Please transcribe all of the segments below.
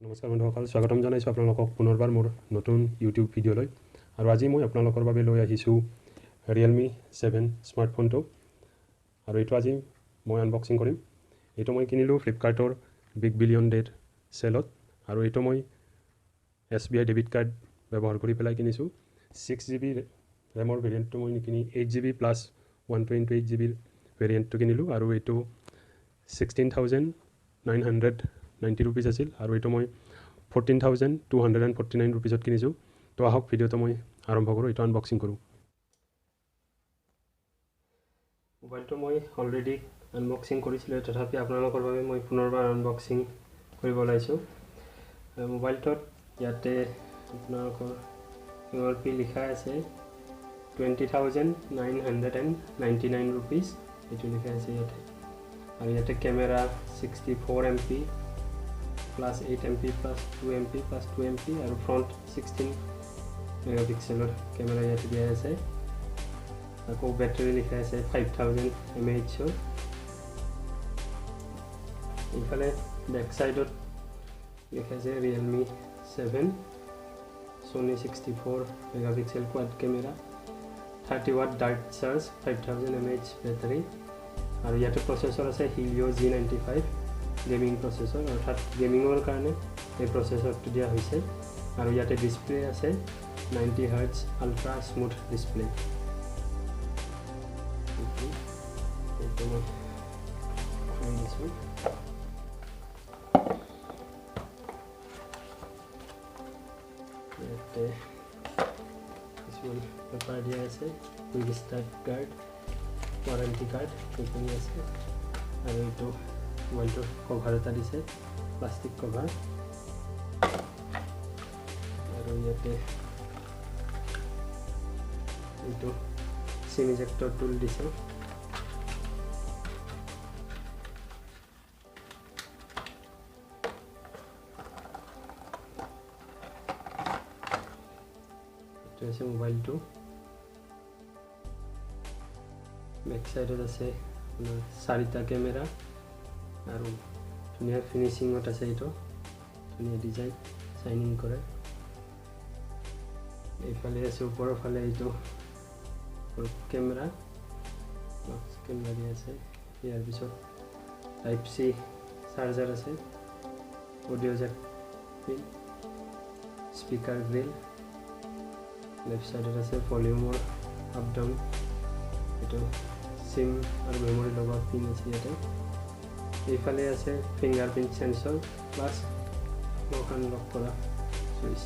নমস্কাৰ বন্ধুসকল, স্বাগতম জনাইছোঁ আপোনালোকক পুনৰবাৰ মোৰ নতুন ইউটিউব ভিডিঅ'লৈ। আৰু আজি মই আপোনালোকৰ বাবে লৈ আহিছোঁ Realme 7 স্মাৰ্টফোনটো। আৰু এইটো আজি মই আনবক্সিং কৰিম। এইটো মই কিনিলোঁ ফ্লিপকাৰ্টৰ বিগ বিলিয়ন ডে'ৰ চেলত। আৰু এইটো মই SBI ডেবিট কাৰ্ড ব্যৱহাৰ কৰি পেলাই কিনিছোঁ। 6GB ৰেমৰ ভেৰিয়েণ্টটো মই নিকিনি 8GB প্লাছ 128GB ভেৰিয়েণ্টটো কিনিলোঁ। আৰু এইটো 16,990 rupees আছিল। আৰু এইটো মই 14,249 rupeesত কিনিছোঁ। তো আহক ভিডিঅ'টো মই আৰম্ভ কৰোঁ, এইটো আনবক্সিং কৰোঁ। মোবাইলটো মই অলৰেডি আনবক্সিং কৰিছিলোঁ, তথাপি আপোনালোকৰ বাবে মই পুনৰবাৰ আনবক্সিং কৰিব ওলাইছোঁ। মোবাইলটোত ইয়াতে আপোনালোকৰ MRP লিখা আছে 20,999 rupees, এইটো লিখা আছে ইয়াতে। আৰু ইয়াতে camera 64MP plus 8MP plus 2MP plus 2MP আৰু ফ্ৰণ্ট 16 মেগাপিক্সেলৰ কেমেৰা ইয়াতে দিয়া আছে। আকৌ বেটাৰী লিখা আছে 5000 mAh। এইফালে বেক চাইডত লিখা আছে Realme 7 Sony 64 megapixel Quad camera, 30W dirt charge, 5000 mAh battery. আৰু ইয়াতে প্ৰচেছৰ আছে Helio G95 গেমিং প্ৰচেছৰ, অৰ্থাৎ গেমিঙৰ কাৰণে এই প্ৰচেছৰটো দিয়া হৈছে। আৰু ইয়াতে ডিছপ্লে আছে 90Hz আল্ট্ৰা স্মুথ ডিছপ্লে। এইটো মই খুলি দিছোঁ। ইয়াতে কিছুমান পেপাৰ দিয়া আছে, quick start card, warranty card এইখিনি আছে। আৰু এইটো মোবাইলটোৰ কভাৰ এটা দিছে, প্লাষ্টিক কভাৰ। আৰু ইয়াতে এইটো চিম ইজেক্টৰ টুল দিছে। এইটো আছে মোবাইলটো। বেক চাইডত আছে আপোনাৰ 4টা কেমেৰা আৰু ধুনীয়া ফিনিচিঙত আছে। এইটো ধুনীয়া ডিজাইন, চাইনিং কৰে। এইফালে আছে ওপৰৰ ফালে এইটো কেমেৰা, কেমেৰা দিয়া আছে। ইয়াৰ পিছত Type-C চাৰ্জাৰ আছে, audio' jack pin, speaker grill. Left চাইডত আছে ভলিউমৰ আপ ডাউন, এইটো চিম আৰু মেমৰি লগোৱা পিন আছে ইয়াতে। এইফালে আছে fingerprint sensor plus lock unlock কৰা চুইচ।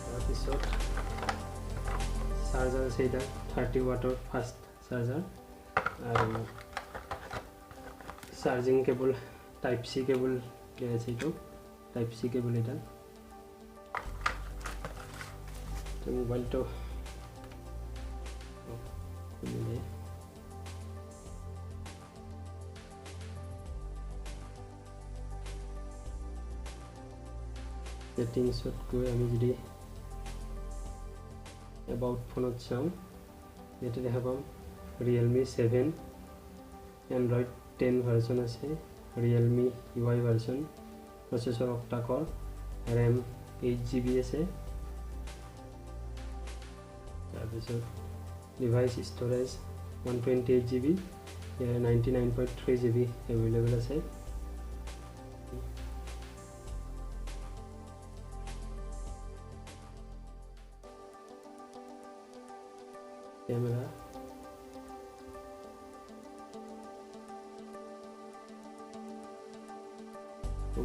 তাৰপিছত চাৰ্জাৰ আছে, এটা 30W ফাষ্ট চাৰ্জাৰ। আৰু চাৰ্জিং কেবল Type-C কেবল দিয়া আছে, এইটো Type-C কেবল এটা। মোবাইলটো খুলিলে সেটিংছত গৈ আমি যদি এবাউট ফোনত চাওঁ, ইয়াতে দেখা পাম Realme 7 Android 10 ভাৰ্জন আছে, Realme UI version, processor octa core, RAM 8GB আছে। তাৰপিছত ডিভাইচ ষ্ট'ৰেজ 128GB, ইয়াৰ 99.3GB এভেইলেবল আছে। Camera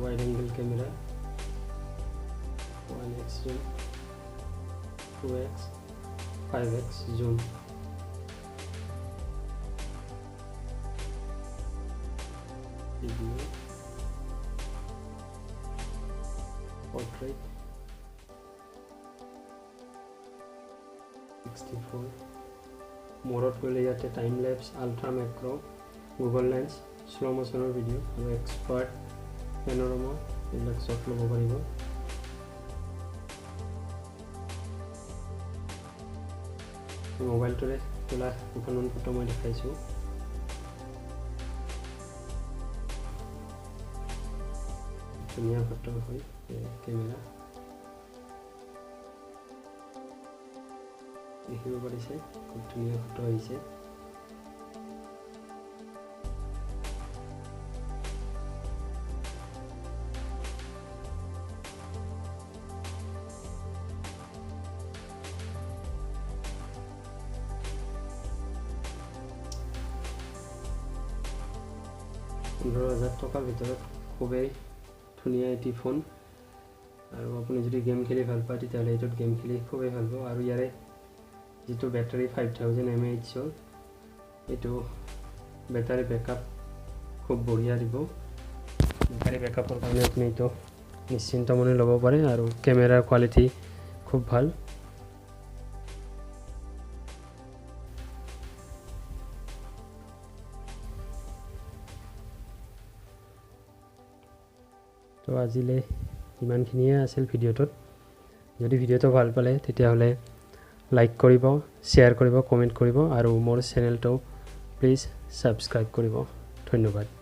wide angle camera, 1x zoom, 2x, 5x zoom. Video, portrait, 64. মোৰত গ'লে ইয়াতে time lapse, ultra macro, Google lens, slow' মোশ্যনৰ video' আৰু expert panorama এইবিলাক চব ল'ব পাৰিব। মোবাইলটোৰে তোলা দুখনমান ফটো মই দেখাইছোঁ। ধুনীয়া ফটো হয় কেমেৰা দেখিব পাৰিছে খুব ধুনীয়া ফটো আহিছে $15,000 ভিতৰত খুবেই ধুনীয়া এটি ফোন আৰু আপুনি যদি গেম খেলি ভাল পায় তেতিয়াহ'লে এইটোত গেম খেলি খুবেই ভাল পাব আৰু ইয়াৰে যিটো বেটাৰী 5000 mAh এইটো বেটাৰী বেকআপ খুব বঢ়িয়া দিব বেটাৰী বেকআপৰ কাৰণে আপুনি এইটো নিশ্চিন্ত মনে ল'ব পাৰে আৰু কেমেৰাৰ কোৱালিটি খুব ভাল তো আজিলৈ ইমানখিনিয়ে আছিল ভিডিঅ'টোত যদি ভিডিঅ'টো ভাল পালে তেতিয়াহ'লে লাইক কৰিব শ্বেয়াৰ কৰিব কমেণ্ট কৰিব আৰু মোৰ চেনেলটো প্লিজ ছাবস্ক্ৰাইব কৰিব ধন্যবাদ